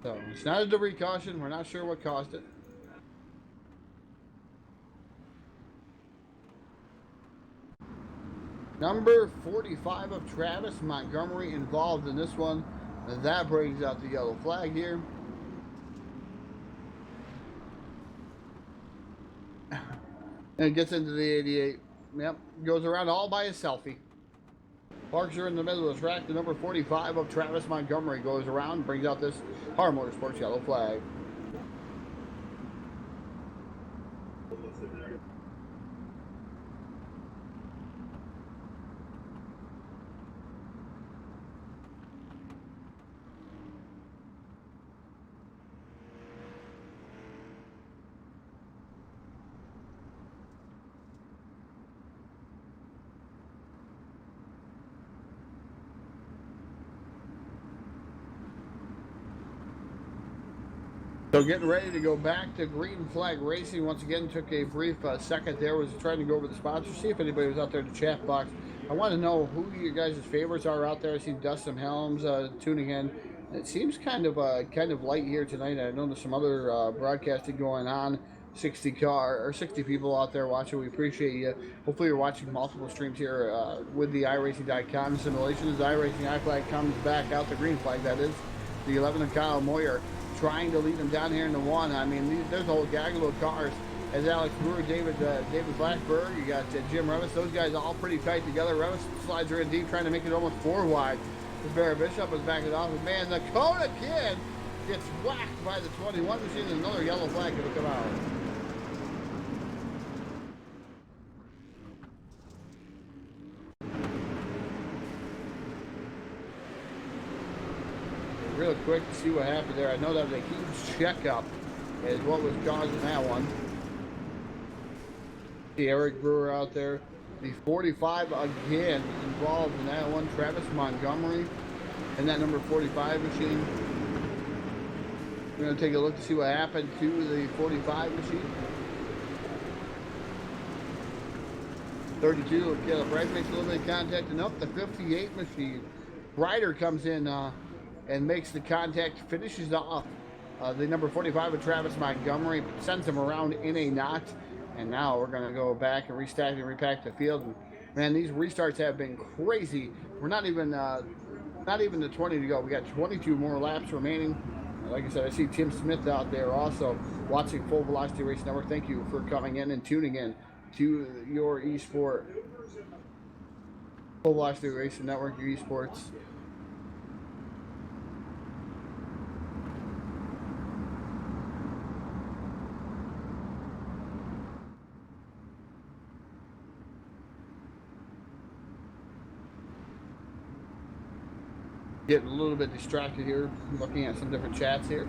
So it's not a debris caution. We're not sure what caused it. Number 45 of Travis Montgomery involved in this one. And that brings out the yellow flag here. And gets into the 88. Yep, goes around all by a selfie. Parks are in the middle of the track. The number 45 of Travis Montgomery goes around, brings out this Har Motorsports yellow flag. So getting ready to go back to green flag racing. Once again, took a brief second there. Was trying to go over the sponsors, see if anybody was out there in the chat box. I want to know who your guys' favorites are out there. I see Dustin Helms tuning in. It seems kind of light here tonight. I know there's some other broadcasting going on. 60 people out there watching. We appreciate you. Hopefully you're watching multiple streams here with the iRacing.com simulation. As iRacing flag comes back out, the green flag that is. The 11 of Kyle Moyer trying to lead them down here in the one. I mean, there's a whole gaggle of cars. As Alex Brewer, David Blackberg, you got Jim Revis. Those guys all pretty tight together. Revis slides her in deep, trying to make it almost 4 wide. The Barry Bishop is backing off. And man, the Kona Kid gets whacked by the 21 machine, and another yellow flag going to come out. Real quick to see what happened there. I know that was a huge checkup is what was causing that one. See Eric Brewer out there. The 45 again involved in that one. Travis Montgomery and that number 45 machine. We're going to take a look to see what happened to the 45 machine. 32, Caleb Bright makes a little bit of contact, and up the 58 machine. Ryder comes in and makes the contact, finishes off the number 45 of Travis Montgomery, sends him around in a knot, and now we're going to go back and restack and repack the field. And man, these restarts have been crazy. We're not even the 20 to go. We got 22 more laps remaining. Like I said, I see Tim Smith out there also watching Full Velocity Racing Network. Thank you for coming in and tuning in to your eSport. Full Velocity Racing Network, your eSports. Getting a little bit distracted here, looking at some different chats here.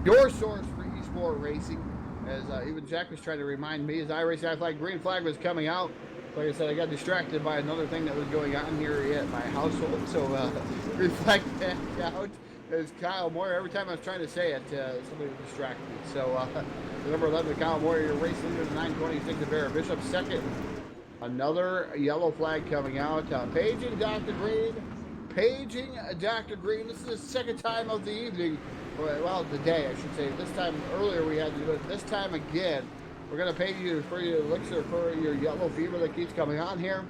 Your source for eSport racing, as even Jack was trying to remind me, as iRacing flag, green flag was coming out. Like I said, I got distracted by another thing that was going on here at my household. So green flag back out as Kyle Moyer. Every time I was trying to say it, somebody would distract me. So the number 11, Kyle Moyer, you're racing into the 926 of Barry Bishop. Second, another yellow flag coming out. Paging Dr. Green. Paging Dr. Green. This is the second time of the evening, well, the day, I should say. This time earlier we had to do it. This time again, we're going to page you for your elixir for your yellow fever that keeps coming on here.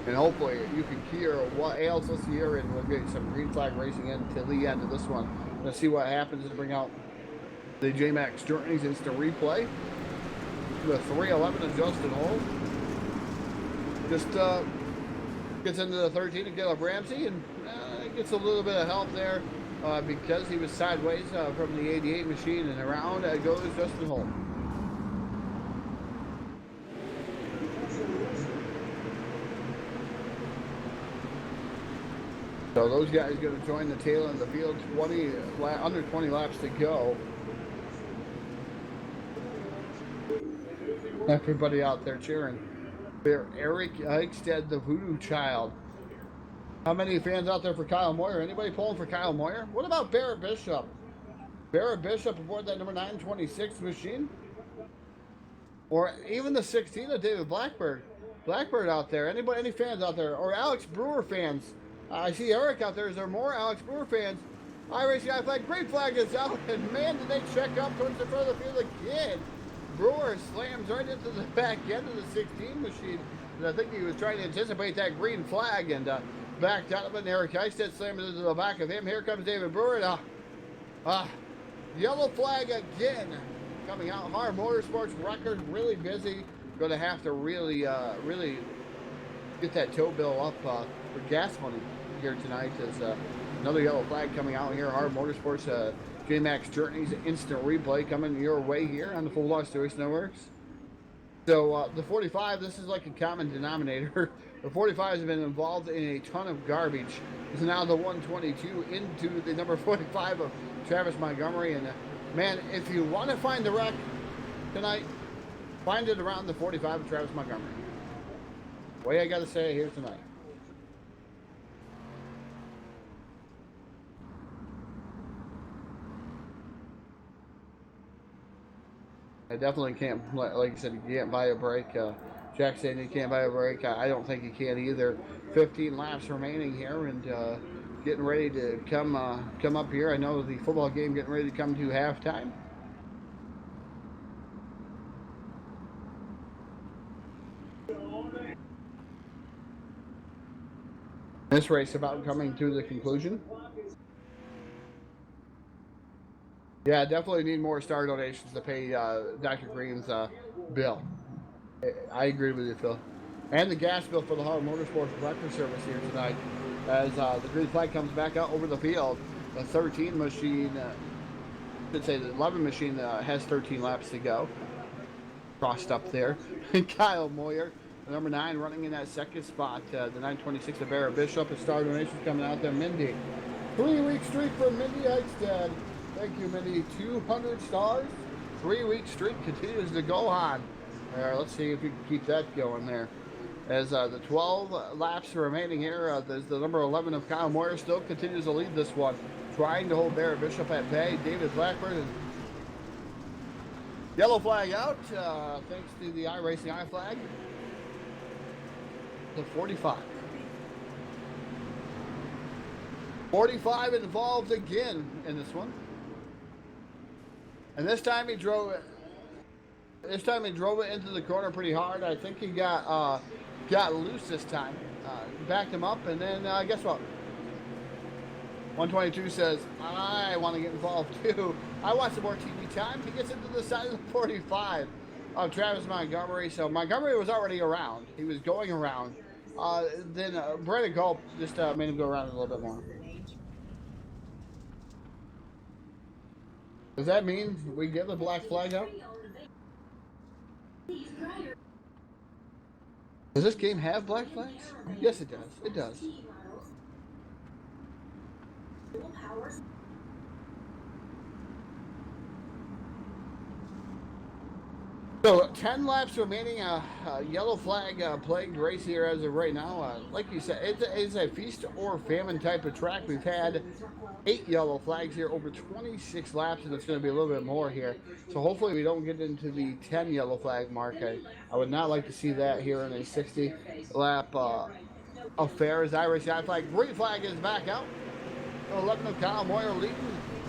And hopefully you can hear what ails us here, and we'll get some green flag racing into the end of this one. Let's see what happens to bring out The J-Max Journeys instant replay. The 311 of Justin Holt. Just gets into the 13 of Caleb Ramsey and gets a little bit of help there because he was sideways from the 88 machine, and around goes Justin Holt. So those guys going to join the tail end of the field. Under 20 laps to go. Everybody out there cheering for Eric Eichstead, the Voodoo Child. How many fans out there for Kyle Moyer? Anybody pulling for Kyle Moyer? What about Barrett Bishop? Barrett Bishop aboard that number 926 machine? Or even the 16 of David Blackbird. Blackbird out there. Anybody, any fans out there? Or Alex Brewer fans? I see Eric out there. Is there more Alex Brewer fans? iRacing flag. Great flag is out. And man, did they check up towards the front of the field again. Brewer slams right into the back end of the 16 machine. And I think he was trying to anticipate that green flag and backed out of it. And Eric Eichstead slammed into the back of him. Here comes David Brewer. Yellow flag again. Coming out. Hard Motorsports record. Really busy. Going to have to really get that tow bill up for gas money here tonight. As another yellow flag coming out here. Hard Motorsports J-Max Journeys instant replay coming your way here on the Full Loss Race Networks. So the 45, this is like a common denominator. The 45 has been involved in a ton of garbage. It's now the 122 into the number 45 of Travis Montgomery. And man, if you want to find the wreck tonight, find it around the 45 of Travis Montgomery. Way I got to say it here tonight. I definitely can't, like I said, you can't buy a break. Jack said you can't buy a break. I don't think you can either. 15 laps remaining here, and getting ready to come up here. I know the football game getting ready to come to halftime. This race about coming to the conclusion. Yeah, definitely need more star donations to pay Dr. Green's bill. I agree with you, Phil. And the gas bill for the Hard Motorsports breakfast service here tonight. As the green flag comes back out over the field. The 13 machine, should say the 11 machine has 13 laps to go. Crossed up there. Kyle Moyer, the number 9, running in that second spot. The 926 of Barrett Bishop. A star donations coming out there. Mindy. 3-week streak for Mindy Eichstead. Thank you, Mindy. 200 stars. 3-week streak continues to go on. Let's see if we can keep that going there. As the 12 laps remaining here, there's the number 11 of Kyle Moyer still continues to lead this one. Trying to hold Barrett Bishop at bay. David Blackburn. And yellow flag out. Thanks to the iRacing I flag. The 45. 45 involved again in this one. And this time he drove it. This time he drove it into the corner pretty hard. I think he got loose this time. Backed him up, and then guess what? 122 says, I want to get involved too. I want some more TV time. He gets into the side of the 45 of Travis Montgomery. So Montgomery was already around. He was going around. Then Brandon Culp just made him go around a little bit more. Does that mean we get the black flag out? Does this game have black flags? Yes, it does. It does. So 10 laps remaining. Yellow flag plagued race here as of right now. Like you said, it's a feast or famine type of track. We've had 8 yellow flags here over 26 laps, and it's going to be a little bit more here. So hopefully we don't get into the 10 yellow flag mark. I would not like to see that here in a 60 lap affair. As iRacing flag, green flag is back out. 11 of Kyle Moyer leading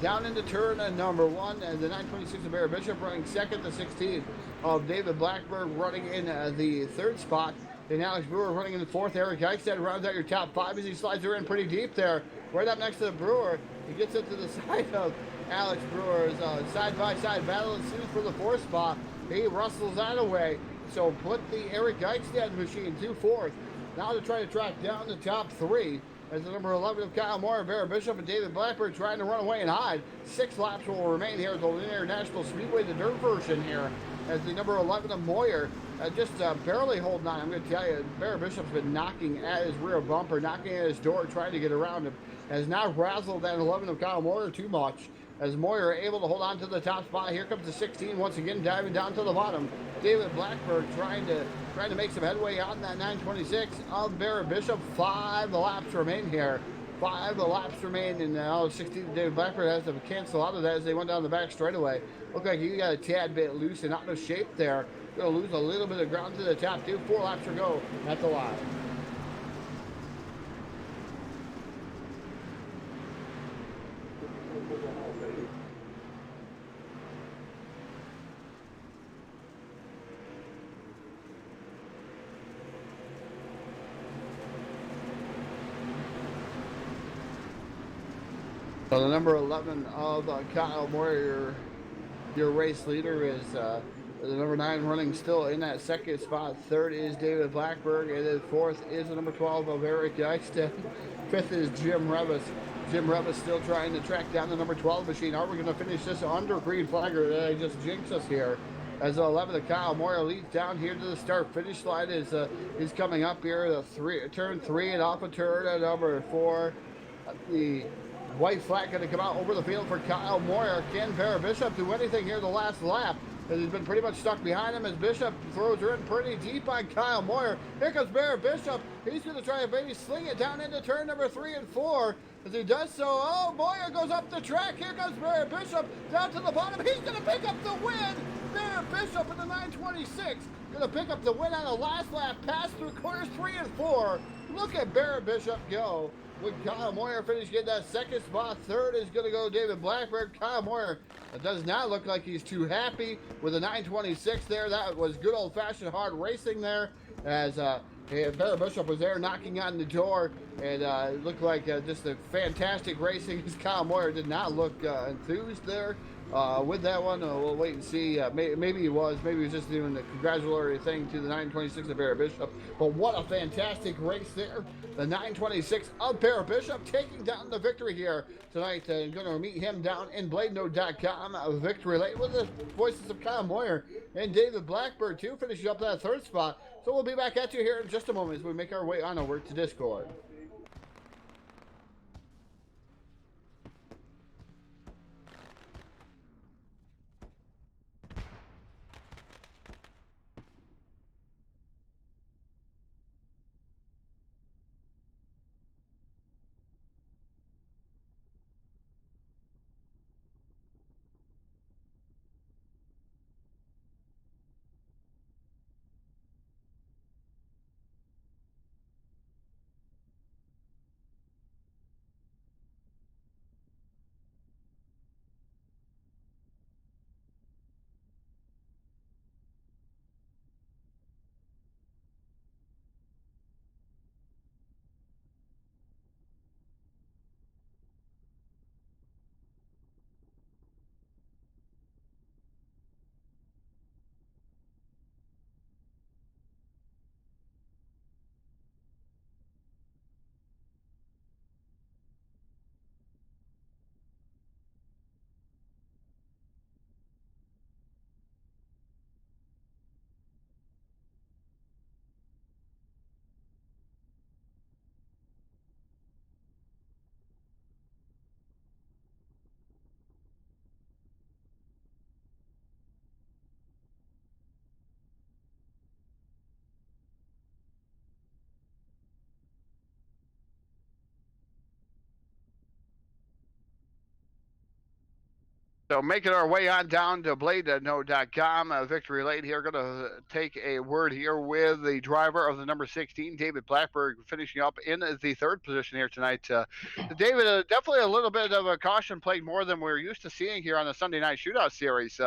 down into turn number 1, and the 926 of Barrett Bishop running second. The 16 of David Blackburn running in the 3rd spot. And Alex Brewer running in the 4th. Eric Eichstead rounds out your top 5 as he slides her in pretty deep there. Right up next to the Brewer. He gets into the side of Alex Brewer's side-by-side battle ensues for the fourth spot. He rustles that away. So put the Eric Eichstadt machine to fourth. Now to try to track down the top three. As the number 11 of Kyle Moore, Vera Bishop, and David Blackburn trying to run away and hide. 6 laps will remain here at the Lanier Speedway, the dirt version here. As the number 11 of Moyer just barely holding on. I'm going to tell you, Vera Bishop's been knocking at his rear bumper, knocking at his door, trying to get around him. Has not razzled that 11 of Kyle Moyer too much. As Moyer able to hold on to the top spot. Here comes the 16 once again, diving down to the bottom. David Blackburn trying to make some headway on that 926 of Vera Bishop. 5 laps remain here. 5 laps remain, and 16 David Blackburn has to cancel out of that as they went down the back straightaway. Look like he got a tad bit loose and out of shape there. Going to lose a little bit of ground to the top too. 4 laps to go at the line. So the number 11 of Kyle Moore, your race leader, is the number 9 running still in that second spot. Third is David Blackburn, and then fourth is the number 12 of Eric Eichstadt. Fifth is Jim Revis. Jim Revis still trying to track down the number 12 machine. Are we going to finish this under green flagger? That just jinxed us here. As the 11 of Kyle Moore leads down here to the start-finish line is coming up here. Turn 3 and off a turn at number 4. The white flag going to come out over the field for Kyle Moyer. Can Vera Bishop do anything here the last lap? As he's been pretty much stuck behind him as Bishop throws her in pretty deep on Kyle Moyer. Here comes Vera Bishop. He's going to try to maybe sling it down into turn number 3 and 4. As he does so, Moyer goes up the track. Here comes Vera Bishop down to the bottom. He's going to pick up the win. Vera Bishop in the 926. Going to pick up the win on the last lap. Pass through corners 3 and 4. Look at Vera Bishop go. With Kyle Moyer finish getting that second spot. Third is going to go David Blackburn. Kyle Moyer does not look like he's too happy with the 926 there. That was good old-fashioned hard racing there as Vera Bishop was there knocking on the door, and it looked like just a fantastic racing. Kyle Moyer did not look enthused there with that one. We'll wait and see. Maybe he was. Maybe he was just doing the congratulatory thing to the 926 of Vera Bishop. But what a fantastic race there. The 926 of Vera Bishop taking down the victory here tonight. Going to meet him down in BladeNote.com. Victory late with the voices of Kyle Moyer and David Blackburn too, finishing up that third spot. So we'll be back at you here in just a moment as we make our way on over to Discord. So making our way on down to BladeNote.com. Victory late here. Going to take a word here with the driver of the number 16, David Blackburn, finishing up in the third position here tonight. David, definitely a little bit of a caution plate more than we're used to seeing here on the Sunday Night Shootout series.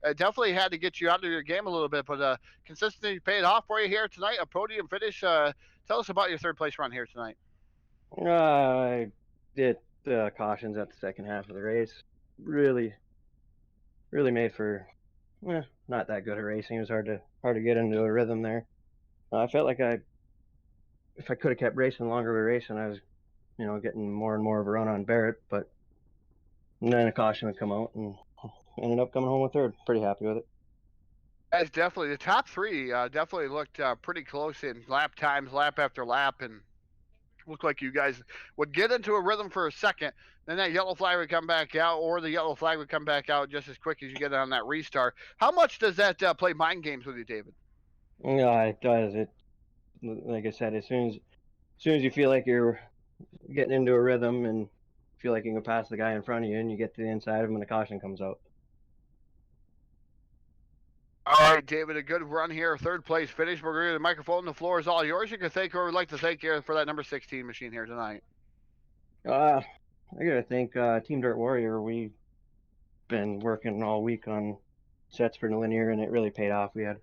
Definitely had to get you out of your game a little bit, but consistency paid off for you here tonight. A podium finish. Tell us about your third place run here tonight. I did cautions at the second half of the race. really, really made for not that good at racing. It was hard to get into a rhythm there. I felt like if I could have kept racing longer we were racing, I was getting more and more of a run on Barrett, but then a caution would come out and ended up coming home with third. Pretty happy with it. Guys, definitely the top three definitely looked pretty close in lap times, lap after lap, and looked like you guys would get into a rhythm for a second. Then that yellow flag would come back out, or the yellow flag would come back out just as quick as you get on that restart. How much does that play mind games with you, David? Yeah, it does. It, like I said, as soon as you feel like you're getting into a rhythm and feel like you can pass the guy in front of you, and you get to the inside of him, and the caution comes out. All right, David, a good run here. Third place finish. We're going to the microphone. The floor is all yours. You can thank or would like to thank you for that number 16 machine here tonight. I gotta thank Team Dirt Warrior. We've been working all week on sets for the Lanier, and it really paid off. We had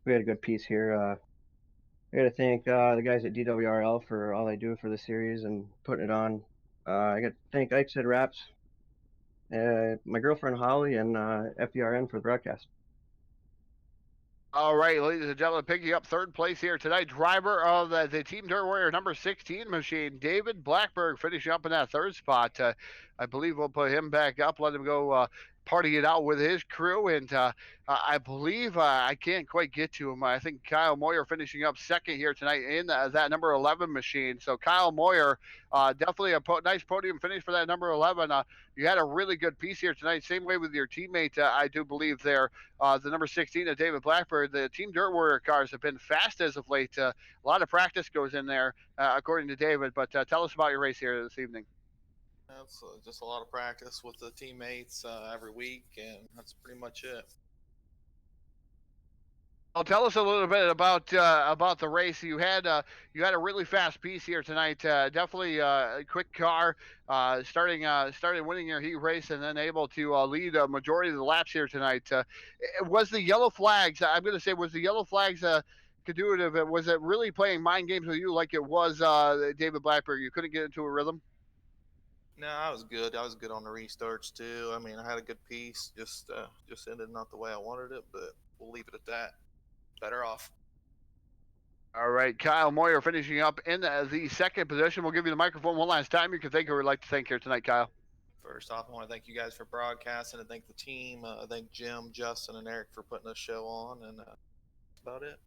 a good piece here. I gotta thank the guys at DWRL for all they do for the series and putting it on. I gotta thank Ike Said Raps, my girlfriend Holly, and FDRN for the broadcast. All right, ladies and gentlemen, picking up third place here tonight, driver of the Team Dirt Warrior number 16 machine, David Blackberg, finishing up in that third spot. I believe we'll put him back up, let him go party it out with his crew. And I believe I can't quite get to him. I think Kyle Moyer finishing up second here tonight in that number 11 machine. So Kyle Moyer, definitely a nice podium finish for that number 11. You had a really good piece here tonight. Same way with your teammate, I do believe there. The number 16 of David Blackbird. The Team Dirt Warrior cars have been fast as of late. A lot of practice goes in there, according to David. But tell us about your race here this evening. That's just a lot of practice with the teammates every week, and that's pretty much it. Well, tell us a little bit about the race. You had a really fast piece here tonight. Definitely a quick car. Started winning your heat race and then able to lead a majority of the laps here tonight. Was the yellow flags? I'm going to say was the yellow flags could do it. Was it really playing mind games with you like it was David Blackburn? You couldn't get into a rhythm. No, I was good. I was good on the restarts too. I mean, I had a good piece. Just ended not the way I wanted it, but we'll leave it at that. Better off. All right, Kyle Moyer finishing up in the second position. We'll give you the microphone one last time. You can thank or would like to thank here tonight, Kyle. First off, I want to thank you guys for broadcasting and thank the team. Thank Jim, Justin, and Eric for putting this show on, and that's about it.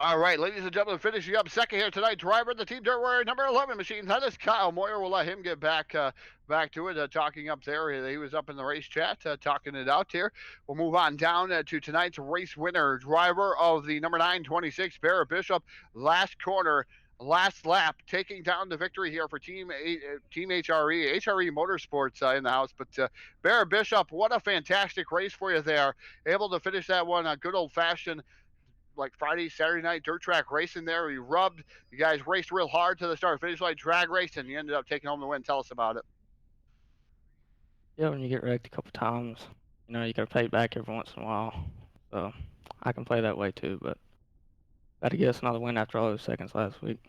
All right, ladies and gentlemen, finishing up second here tonight, driver of the Team Dirt Warrior number 11 machine. That is Kyle Moyer. We'll let him get back to it, talking up there. He was up in the race chat, talking it out here. We'll move on down to tonight's race winner, driver of the number 926, Barrett Bishop. Last corner, last lap, taking down the victory here for Team HRE Motorsports in the house. But Barrett Bishop, what a fantastic race for you there. Able to finish that one, a good old-fashioned like Friday, Saturday night dirt track racing there. You guys raced real hard to the start finish line drag race, and you ended up taking home the win. Tell us about it. Yeah, when you get wrecked a couple times, you got to pay it back every once in a while. So I can play that way too, but got to get us another win after all those seconds last week.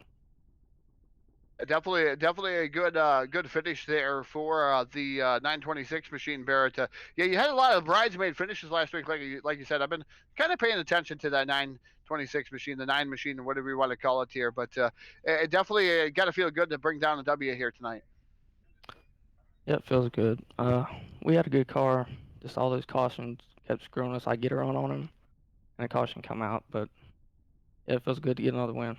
Definitely a good finish there for the 926 machine, Barrett. Yeah, you had a lot of bridesmaid finishes last week, like you said. I've been kind of paying attention to that 926 machine, the 9 machine, whatever you want to call it here. But it definitely got to feel good to bring down a W here tonight. Yeah, it feels good. We had a good car. Just all those cautions kept screwing us. I get her on them, and a caution come out. But yeah, it feels good to get another win.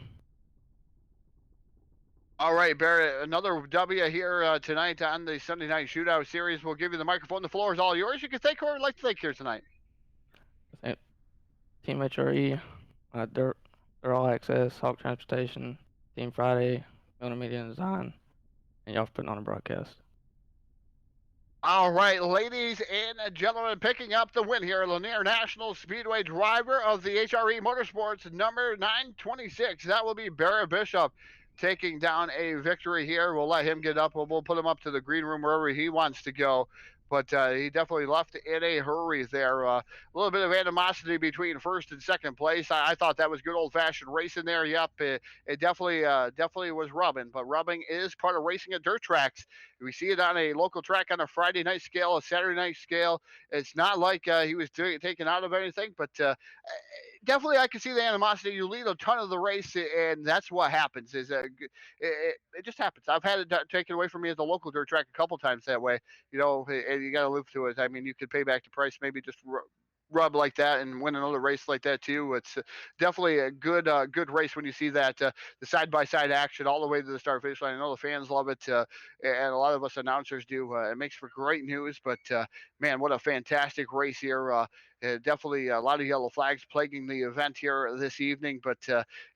All right, Barrett, another W here tonight on the Sunday Night Shootout Series. We'll give you the microphone. The floor is all yours. You can thank whoever you'd like to thank here tonight. Team HRE, Dirt All Access, Hawk Transportation, Team Friday, Building Media and Design, and y'all for putting on a broadcast. All right, ladies and gentlemen, picking up the win here, Lanier National Speedway driver of the HRE Motorsports number 926. That will be Barrett Bishop taking down a victory here. We'll let him get up. We'll put him up to the green room wherever he wants to go. but he definitely left in a hurry there. A little bit of animosity between first and second place. I thought that was good old-fashioned racing there. Yep, it definitely was rubbing, but rubbing is part of racing at dirt tracks. We see it on a local track on a Friday night scale, a Saturday night scale. It's not like he was taken out of anything, but definitely I can see the animosity. You lead a ton of the race, and that's what happens. It just happens. I've had it taken away from me at the local dirt track a couple times that way. And you got to live through it. I mean, you could pay back the price, maybe just rub like that and win another race like that too. It's definitely a good race when you see that the side by side action all the way to the start finish line. I know the fans love it, and a lot of us announcers do. It makes for great news. But man, what a fantastic race here! Definitely a lot of yellow flags plaguing the event here this evening, but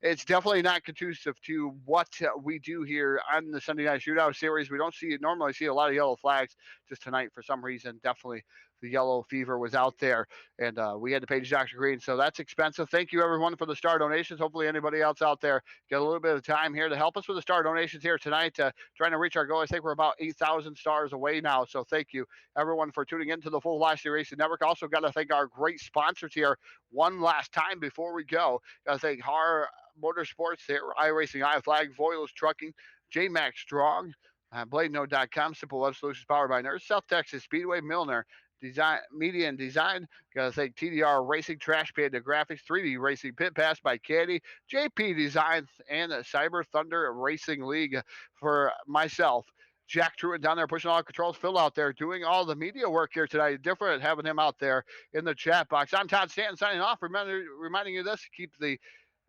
it's definitely not conducive to what we do here on the Sunday Night Shootout Series. We don't normally see a lot of yellow flags. Just tonight, for some reason, definitely the yellow fever was out there, and we had to pay Dr. Green, so that's expensive. Thank you, everyone, for the star donations. Hopefully, anybody else out there get a little bit of time here to help us with the star donations here tonight, trying to reach our goal. I think we're about 8,000 stars away now, so thank you, everyone, for tuning into the Full Velocity Racing Network. Also, got to thank our great sponsors here one last time before we go. Got to thank Har Motorsports, there, iRacing, iFlag, Voiles Trucking, JMax Strong, BladeNote.com, Simple Web Solutions powered by Nerds, South Texas Speedway, Milner, Design Media and Design. Gotta thank TDR Racing, Trash Panda Graphics, 3D Racing, Pit Pass by Caddy, JP Design, and Cyber Thunder Racing League. For myself, Jack Truitt down there pushing all the controls, Phil out there doing all the media work here tonight. Different having him out there in the chat box. I'm Todd Stanton signing off. Reminding you this: keep the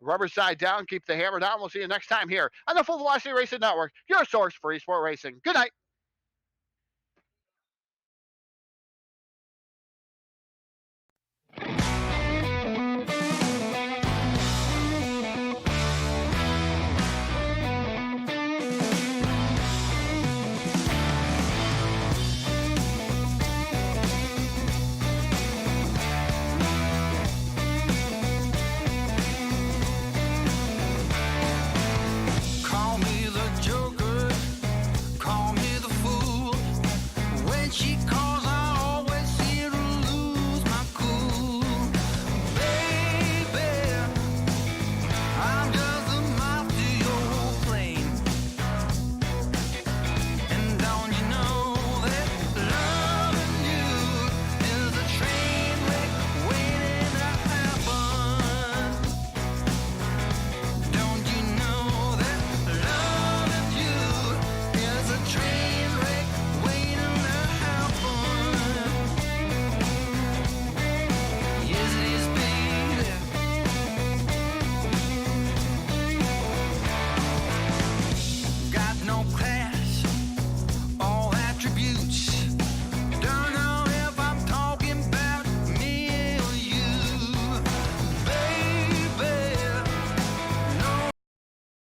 rubber side down, keep the hammer down. We'll see you next time here on the Full Velocity Racing Network, your source for eSport racing. Good night.